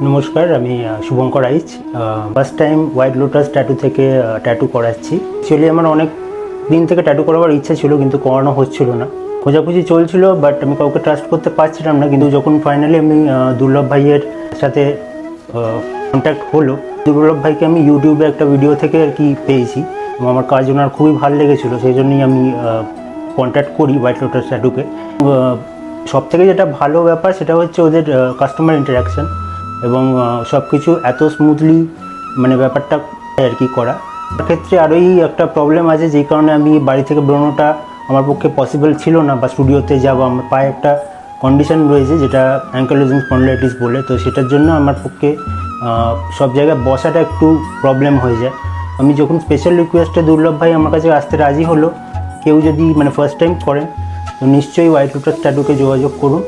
নমস্কার, আমি Shubhankar Aich. First time white lotus tattoo থেকে ট্যাটু করাচ্ছি। অ্যাকচুয়ালি আমার অনেক দিন থেকে ট্যাটু করাবার ইচ্ছা ছিল, কিন্তু করানো হচ্ছিল না। খোঁজাখুঁজি চলছিল, বাট আমি কাউকে ট্রাস্ট করতে পারছিলাম না। কিন্তু যখন ফাইনালি আমি দুর্লভ ভাইয়ের সাথে কন্ট্যাক্ট হলো, দুর্লভ ভাইকে আমি ইউটিউবে একটা ভিডিও থেকে আর কি পেয়েছি এবং আমার কাজ ওনার খুবই ভালো লেগেছিলো। সেই জন্যই আমি কন্ট্যাক্ট করি হোয়াইট লোটাস ট্যাটুকে। সব থেকে যেটা ভালো ব্যাপার সেটা হচ্ছে ওদের কাস্টমার ইন্টারাকশান এবং সব কিছু এত স্মুথলি মানে ব্যাপারটা আর কি করা। ক্ষেত্রে আরোই একটা প্রবলেম আছে, যেই কারণে আমি বাড়ি থেকে বেরোনোটা আমার পক্ষে পসিবল ছিল না, বা স্টুডিওতে যাবো। আমার পায়ে একটা কন্ডিশন রয়েছে যেটা অ্যাঙ্কালোজিং স্পন্ডিলাইটিস বলে, তো সেটার জন্য আমার পক্ষে সব জায়গায় বসাটা একটু প্রবলেম হয়ে যায়। আমি যখন স্পেশাল রিকোয়েস্টে দুর্লভ ভাই আমার কাছে আসতে রাজি হলো, কেউ যদি মানে ফার্স্ট টাইম করেন তো নিশ্চয়ই হোয়াইট লোটাস ট্যাটুকে যোগাযোগ করুন।